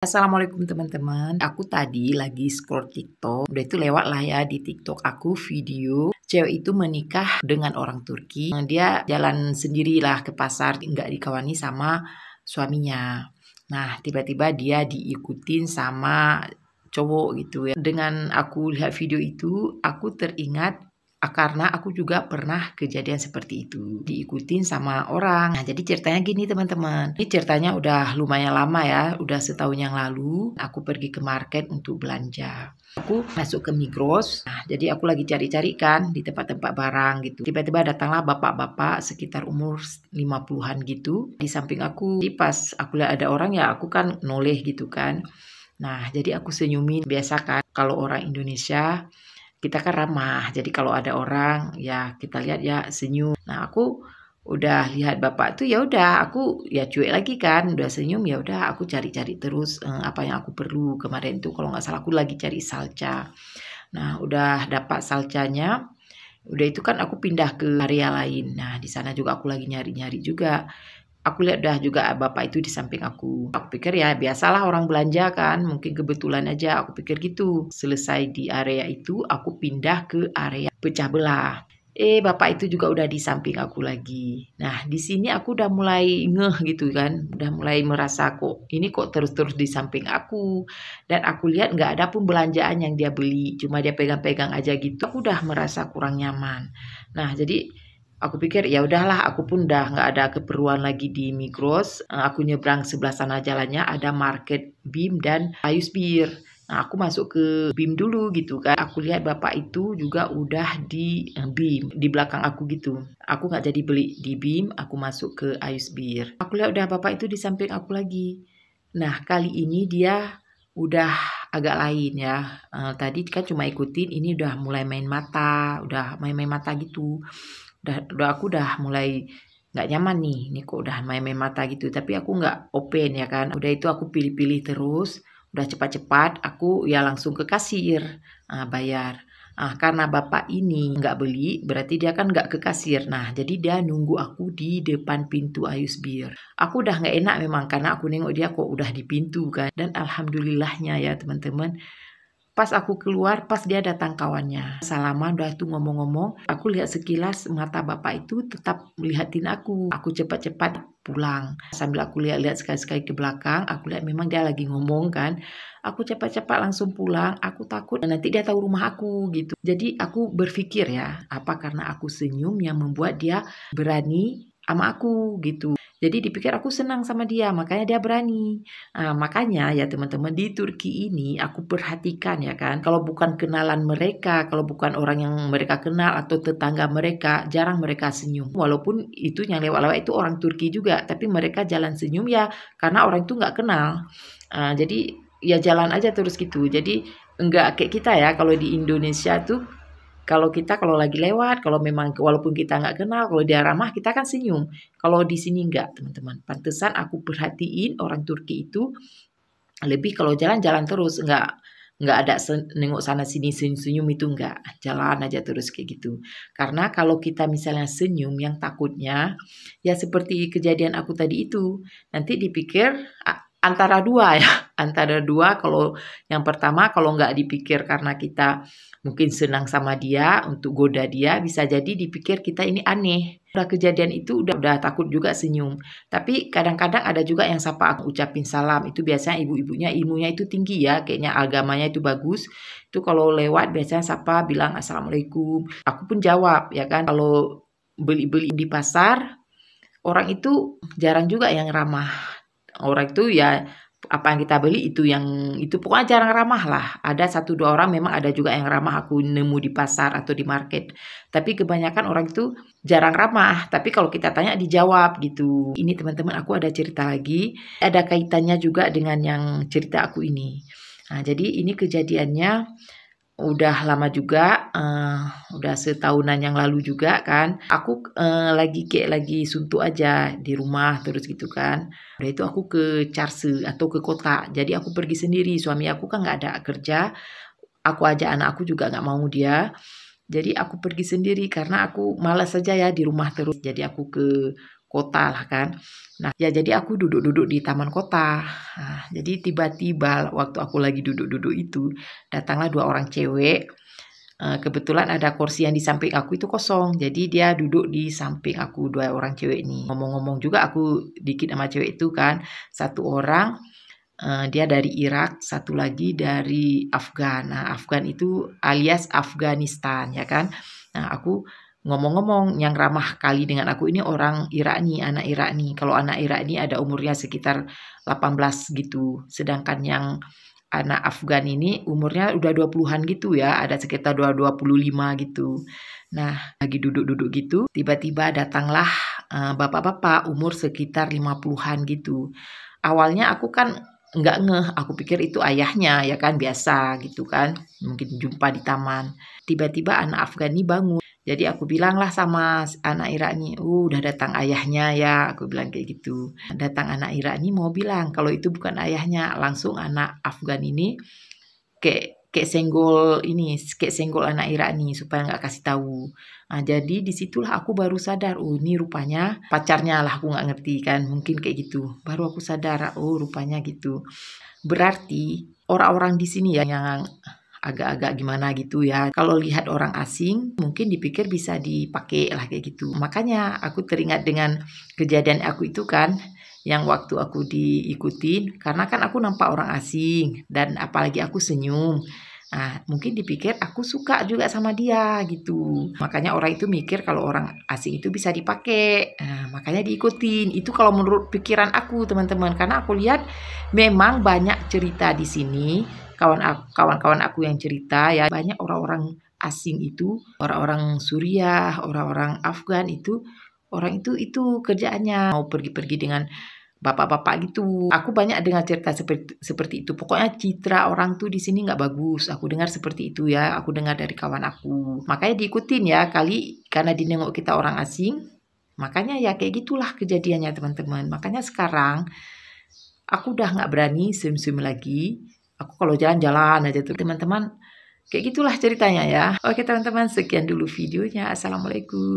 Assalamualaikum teman-teman. Aku tadi lagi scroll TikTok. Udah itu lewat lah ya di TikTok aku video cewek itu menikah dengan orang Turki. Dia jalan sendirilah ke pasar, nggak dikawani sama suaminya. Nah, tiba-tiba dia diikutin sama cowok gitu ya. Dengan aku lihat video itu, aku teringat karena aku juga pernah kejadian seperti itu. Diikutin sama orang. Nah, jadi ceritanya gini teman-teman. Ini ceritanya udah lumayan lama ya. Udah setahun yang lalu. Aku pergi ke market untuk belanja. Aku masuk ke Migros. Nah, jadi aku lagi cari-cari kan di tempat-tempat barang gitu. Tiba-tiba datanglah bapak-bapak sekitar umur 50-an gitu. Di samping aku. Jadi pas aku lihat ada orang ya aku kan noleh gitu kan. Nah, jadi aku senyumin. Biasa kan kalau orang Indonesia kita kan ramah, jadi kalau ada orang ya kita lihat ya senyum. Nah aku udah lihat bapak tuh ya udah aku ya cuek lagi kan, udah senyum ya udah aku cari-cari terus apa yang aku perlu kemarin tuh kalau nggak salah aku lagi cari salca. Nah udah dapat salcanya, udah itu kan aku pindah ke area lain. Nah di sana juga aku lagi nyari-nyari juga. Aku lihat dah juga bapak itu di samping aku. Aku pikir ya biasalah orang belanja kan, mungkin kebetulan aja aku pikir gitu. Selesai di area itu, aku pindah ke area pecah belah. Bapak itu juga udah di samping aku lagi. Nah, di sini aku udah mulai ngeh gitu kan. Udah mulai merasa kok ini kok terus-terus di samping aku. Dan aku lihat nggak ada pun belanjaan yang dia beli. Cuma dia pegang-pegang aja gitu. Aku udah merasa kurang nyaman. Nah, jadi aku pikir ya udahlah, aku pun udah nggak ada keperluan lagi di Migros. Aku nyebrang sebelah sana jalannya ada market BIM dan Ayus Bir. Nah, aku masuk ke BIM dulu gitu kan. Aku lihat bapak itu juga udah di BIM di belakang aku gitu. Aku nggak jadi beli di BIM, aku masuk ke Ayus Bir. Aku lihat udah bapak itu di samping aku lagi. Nah, kali ini dia udah agak lain ya. Tadi kan cuma ikutin, ini udah mulai main mata, udah main-main mata gitu. Aku udah mulai nggak nyaman nih, ini kok udah main-main mata gitu. Tapi aku nggak open ya kan. Udah itu aku pilih-pilih terus, udah cepat-cepat aku ya langsung ke kasir bayar. Karena bapak ini nggak beli, berarti dia kan nggak ke kasir. Nah, jadi dia nunggu aku di depan pintu Ayus Bir. Aku udah nggak enak memang karena aku nengok dia kok udah di pintu kan. Dan alhamdulillahnya ya teman-teman, pas aku keluar, pas dia datang kawannya. Salaman, udah tuh ngomong-ngomong. Aku lihat sekilas mata bapak itu tetap melihatin aku. Aku cepat-cepat pulang. Sambil aku lihat-lihat sekali-sekali ke belakang, aku lihat memang dia lagi ngomong kan. Aku cepat-cepat langsung pulang. Aku takut nanti dia tahu rumah aku gitu. Jadi aku berpikir ya, apa karena aku senyum yang membuat dia berani sama aku gitu. Jadi dipikir aku senang sama dia, makanya dia berani. Makanya ya teman-teman di Turki ini aku perhatikan ya kan. Kalau bukan kenalan mereka, kalau bukan orang yang mereka kenal atau tetangga mereka, jarang mereka senyum. Walaupun itu yang lewat-lewat itu orang Turki juga, tapi mereka jalan senyum ya karena orang itu nggak kenal. Jadi ya jalan aja terus gitu. Jadi enggak kayak kita ya kalau di Indonesia tuh kalau lagi lewat, kalau memang walaupun kita nggak kenal, kalau dia ramah kita kan senyum. Kalau di sini nggak, teman-teman. Pantesan aku perhatiin orang Turki itu lebih kalau jalan-jalan terus, nggak ada nengok sana sini senyum itu nggak, jalan aja terus kayak gitu. Karena kalau kita misalnya senyum, yang takutnya ya seperti kejadian aku tadi itu, nanti dipikir antara dua ya, antara dua. Kalau yang pertama kalau nggak dipikir karena kita mungkin senang sama dia untuk goda dia, bisa jadi dipikir kita ini aneh. Udah kejadian itu udah takut juga senyum. Tapi kadang-kadang ada juga yang sapa aku ucapin salam. Itu biasanya ibu-ibunya ilmunya itu tinggi ya, kayaknya agamanya itu bagus. Itu kalau lewat biasanya sapa bilang assalamualaikum. Aku pun jawab ya kan. Kalau beli-beli di pasar, orang itu jarang juga yang ramah. Orang itu ya apa yang kita beli itu pokoknya jarang ramah lah. Ada satu dua orang memang ada juga yang ramah aku nemu di pasar atau di market. Tapi kebanyakan orang itu jarang ramah. Tapi kalau kita tanya dijawab gitu. Ini teman-teman aku ada cerita lagi. Ada kaitannya juga dengan yang cerita aku ini. Nah, jadi ini kejadiannya udah lama juga, udah setahunan yang lalu juga kan. Aku lagi suntuk aja di rumah terus gitu kan. Udah itu aku ke Carse atau ke kota. Jadi aku pergi sendiri. Suami aku kan nggak ada kerja. Aku aja anak aku juga nggak mau dia. Jadi aku pergi sendiri karena aku malas saja ya di rumah terus. Jadi aku ke kota lah kan. Nah, ya jadi aku duduk-duduk di taman kota. Nah, jadi tiba-tiba waktu aku lagi duduk-duduk itu, datanglah 2 orang cewek. Kebetulan ada kursi yang di samping aku itu kosong. Jadi dia duduk di samping aku, 2 orang cewek ini. Ngomong-ngomong juga aku dikit sama cewek itu kan. Satu orang dia dari Irak, satu lagi dari Afgan. Nah, Afgan itu alias Afghanistan ya kan. Nah, aku ngomong-ngomong yang ramah kali dengan aku ini orang Irak nih, anak Irak nih. Kalau anak Irak ini ada umurnya sekitar 18 gitu. Sedangkan yang anak Afgan ini umurnya udah 20-an gitu ya, ada sekitar 25 gitu. Nah, lagi duduk-duduk gitu, tiba-tiba datanglah bapak-bapak umur sekitar 50-an gitu. Awalnya aku kan nggak ngeh, aku pikir itu ayahnya ya kan biasa gitu kan, mungkin jumpa di taman. Tiba-tiba anak Afgan ini bangun. Jadi aku bilang lah sama anak Irak nih, udah datang ayahnya ya, aku bilang kayak gitu. Datang anak Irak nih mau bilang kalau itu bukan ayahnya, langsung anak Afgan ini kayak senggol anak Irak nih supaya nggak kasih tahu. Nah, jadi disitulah aku baru sadar, oh ini rupanya pacarnya lah, aku nggak ngerti kan, mungkin kayak gitu. Baru aku sadar, oh rupanya gitu. Berarti orang-orang di sini ya yang agak-agak gimana gitu ya. Kalau lihat orang asing mungkin dipikir bisa dipakai lah kayak gitu. Makanya aku teringat dengan kejadian aku itu kan yang waktu aku diikutin karena kan aku nampak orang asing dan apalagi aku senyum. Nah, mungkin dipikir aku suka juga sama dia gitu. Makanya orang itu mikir kalau orang asing itu bisa dipakai. Nah, makanya diikutin. Itu kalau menurut pikiran aku, teman-teman. Karena aku lihat memang banyak cerita di sini. Kawan-kawan aku yang cerita ya, banyak orang-orang asing itu, orang-orang Suriah, orang-orang Afgan itu, orang itu kerjaannya mau pergi-pergi dengan bapak-bapak gitu. Aku banyak dengar cerita seperti itu. Pokoknya citra orang tuh di sini nggak bagus. Aku dengar seperti itu ya. Aku dengar dari kawan aku. Makanya diikutin ya kali karena dinengok kita orang asing. Makanya ya kayak gitulah kejadiannya teman-teman. Makanya sekarang aku udah nggak berani sim-sim lagi. Aku kalau jalan-jalan aja tuh teman-teman. Kayak gitulah ceritanya ya. Oke teman-teman, sekian dulu videonya. Assalamualaikum.